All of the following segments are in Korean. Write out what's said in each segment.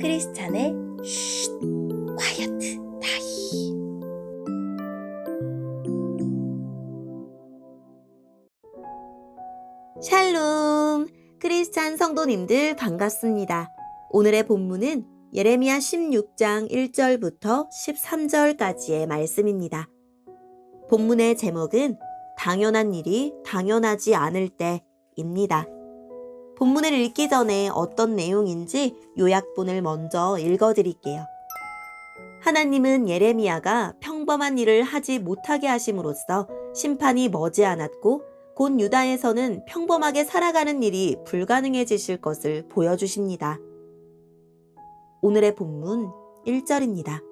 크리스찬의 쉿, 콰이어트 타임. 샬롬, 크리스찬 성도님들 반갑습니다. 오늘의 본문은 예레미야 16장 1절부터 13절까지의 말씀입니다. 본문의 제목은 당연한 일이 당연하지 않을 때입니다. 본문을 읽기 전에 어떤 내용인지 요약본을 먼저 읽어드릴게요. 하나님은 예레미야가 평범한 일을 하지 못하게 하심으로써 심판이 머지않았고 곧 유다에서는 평범하게 살아가는 일이 불가능해지실 것을 보여주십니다. 오늘의 본문 1절입니다.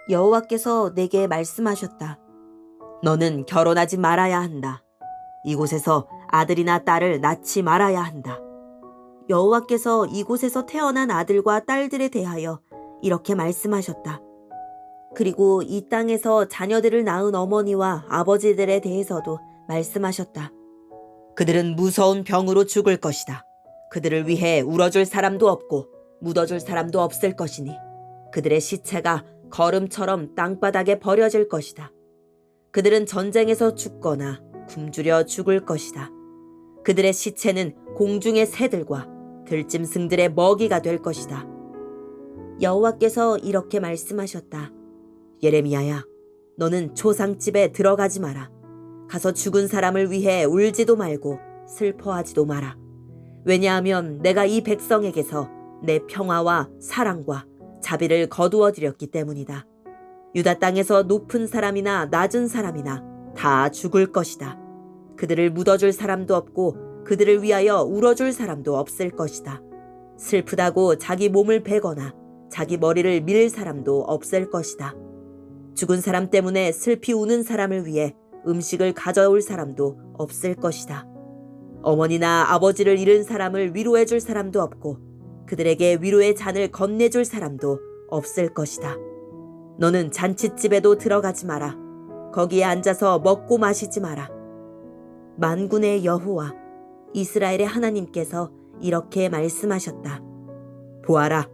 여호와께서 내게 말씀하셨다. 너는 결혼하지 말아야 한다. 이곳에서 아들이나 딸을 낳지 말아야 한다. 여호와께서 이곳에서 태어난 아들과 딸들에 대하여 이렇게 말씀하셨다. 그리고 이 땅에서 자녀들을 낳은 어머니와 아버지들에 대해서도 말씀하셨다. 그들은 무서운 병으로 죽을 것이다. 그들을 위해 울어줄 사람도 없고 묻어줄 사람도 없을 것이니 그들의 시체가 거름처럼 땅바닥에 버려질 것이다. 그들은 전쟁에서 죽거나 굶주려 죽을 것이다. 그들의 시체는 공중의 새들과 들짐승들의 먹이가 될 것이다. 여호와께서 이렇게 말씀하셨다. 예레미야야, 너는 초상집에 들어가지 마라. 가서 죽은 사람을 위해 울지도 말고 슬퍼하지도 마라. 왜냐하면 내가 이 백성에게서 내 평화와 사랑과 자비를 거두어 드렸기 때문이다. 유다 땅에서 높은 사람이나 낮은 사람이나 다 죽을 것이다. 그들을 묻어줄 사람도 없고 그들을 위하여 울어줄 사람도 없을 것이다. 슬프다고 자기 몸을 베거나 자기 머리를 밀 사람도 없을 것이다. 죽은 사람 때문에 슬피 우는 사람을 위해 음식을 가져올 사람도 없을 것이다. 어머니나 아버지를 잃은 사람을 위로해줄 사람도 없고 그들에게 위로의 잔을 건네줄 사람도 없을 것이다. 너는 잔칫집에도 들어가지 마라. 거기에 앉아서 먹고 마시지 마라. 만군의 여호와 이스라엘의 하나님께서 이렇게 말씀하셨다. 보아라,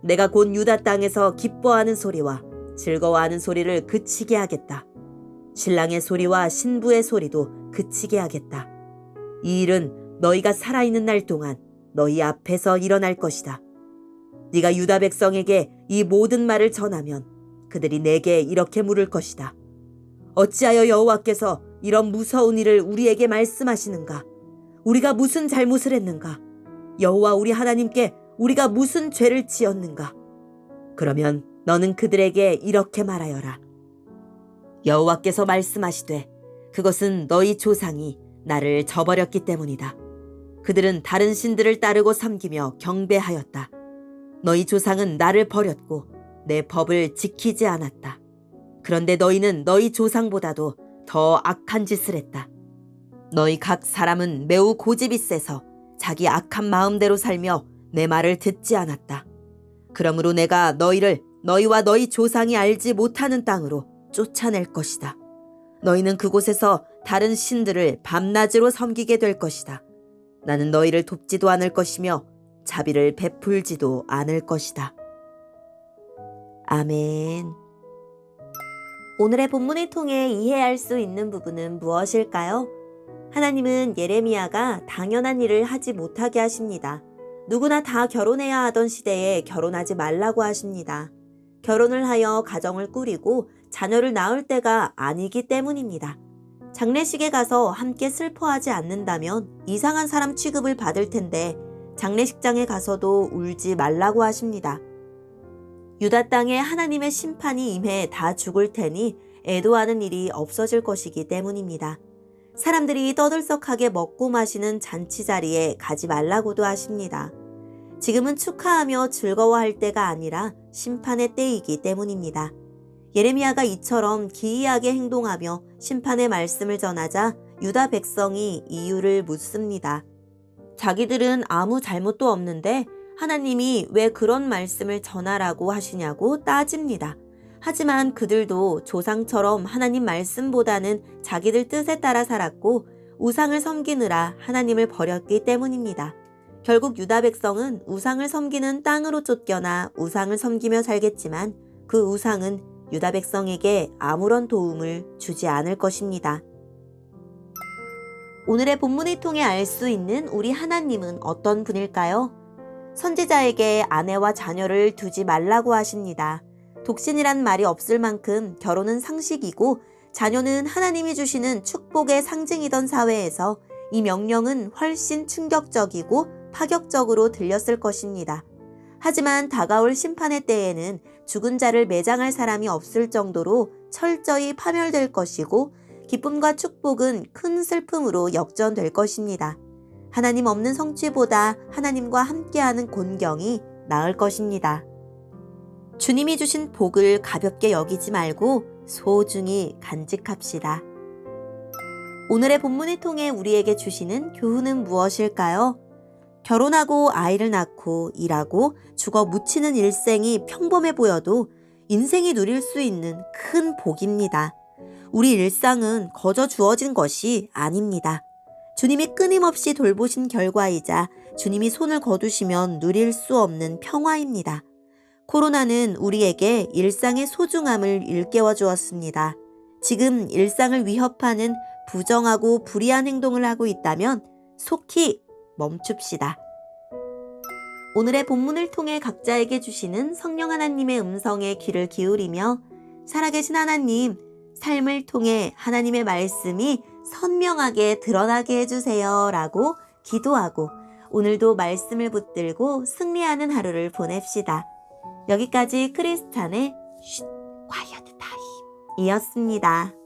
내가 곧 유다 땅에서 기뻐하는 소리와 즐거워하는 소리를 그치게 하겠다. 신랑의 소리와 신부의 소리도 그치게 하겠다. 이 일은 너희가 살아있는 날 동안 너희 앞에서 일어날 것이다. 네가 유다 백성에게 이 모든 말을 전하면 그들이 내게 이렇게 물을 것이다. 어찌하여 여호와께서 이런 무서운 일을 우리에게 말씀하시는가? 우리가 무슨 잘못을 했는가? 여호와 우리 하나님께 우리가 무슨 죄를 지었는가? 그러면 너는 그들에게 이렇게 말하여라. 여호와께서 말씀하시되 그것은 너희 조상이 나를 저버렸기 때문이다. 그들은 다른 신들을 따르고 섬기며 경배하였다. 너희 조상은 나를 버렸고 내 법을 지키지 않았다. 그런데 너희는 너희 조상보다도 더 악한 짓을 했다. 너희 각 사람은 매우 고집이 세서 자기 악한 마음대로 살며 내 말을 듣지 않았다. 그러므로 내가 너희를 너희와 너희 조상이 알지 못하는 땅으로 쫓아낼 것이다. 너희는 그곳에서 다른 신들을 밤낮으로 섬기게 될 것이다. 나는 너희를 돕지도 않을 것이며 자비를 베풀지도 않을 것이다. 아멘. 오늘의 본문을 통해 이해할 수 있는 부분은 무엇일까요? 하나님은 예레미야가 당연한 일을 하지 못하게 하십니다. 누구나 다 결혼해야 하던 시대에 결혼하지 말라고 하십니다. 결혼을 하여 가정을 꾸리고 자녀를 낳을 때가 아니기 때문입니다. 장례식에 가서 함께 슬퍼하지 않는다면 이상한 사람 취급을 받을 텐데 장례식장에 가서도 울지 말라고 하십니다. 유다 땅에 하나님의 심판이 임해 다 죽을 테니 애도하는 일이 없어질 것이기 때문입니다. 사람들이 떠들썩하게 먹고 마시는 잔치 자리에 가지 말라고도 하십니다. 지금은 축하하며 즐거워할 때가 아니라 심판의 때이기 때문입니다. 예레미야가 이처럼 기이하게 행동하며 심판의 말씀을 전하자 유다 백성이 이유를 묻습니다. 자기들은 아무 잘못도 없는데 하나님이 왜 그런 말씀을 전하라고 하시냐고 따집니다. 하지만 그들도 조상처럼 하나님 말씀보다는 자기들 뜻에 따라 살았고 우상을 섬기느라 하나님을 버렸기 때문입니다. 결국 유다 백성은 우상을 섬기는 땅으로 쫓겨나 우상을 섬기며 살겠지만 그 우상은 유다 백성에게 아무런 도움을 주지 않을 것입니다. 오늘의 본문을 통해 알 수 있는 우리 하나님은 어떤 분일까요? 선지자에게 아내와 자녀를 두지 말라고 하십니다. 독신이란 말이 없을 만큼 결혼은 상식이고 자녀는 하나님이 주시는 축복의 상징이던 사회에서 이 명령은 훨씬 충격적이고 파격적으로 들렸을 것입니다. 하지만 다가올 심판의 때에는 죽은 자를 매장할 사람이 없을 정도로 철저히 파멸될 것이고 기쁨과 축복은 큰 슬픔으로 역전될 것입니다. 하나님 없는 성취보다 하나님과 함께하는 곤경이 나을 것입니다. 주님이 주신 복을 가볍게 여기지 말고 소중히 간직합시다. 오늘의 본문을 통해 우리에게 주시는 교훈은 무엇일까요? 결혼하고 아이를 낳고 일하고 죽어 묻히는 일생이 평범해 보여도 인생이 누릴 수 있는 큰 복입니다. 우리 일상은 거저 주어진 것이 아닙니다. 주님이 끊임없이 돌보신 결과이자 주님이 손을 거두시면 누릴 수 없는 평화입니다. 코로나는 우리에게 일상의 소중함을 일깨워 주었습니다. 지금 일상을 위협하는 부정하고 불의한 행동을 하고 있다면 속히 멈춥시다. 오늘의 본문을 통해 각자에게 주시는 성령 하나님의 음성에 귀를 기울이며 살아계신 하나님, 삶을 통해 하나님의 말씀이 선명하게 드러나게 해주세요 라고 기도하고 오늘도 말씀을 붙들고 승리하는 하루를 보냅시다. 여기까지 크리스찬의 쉿 콰이어트 타임 이었습니다.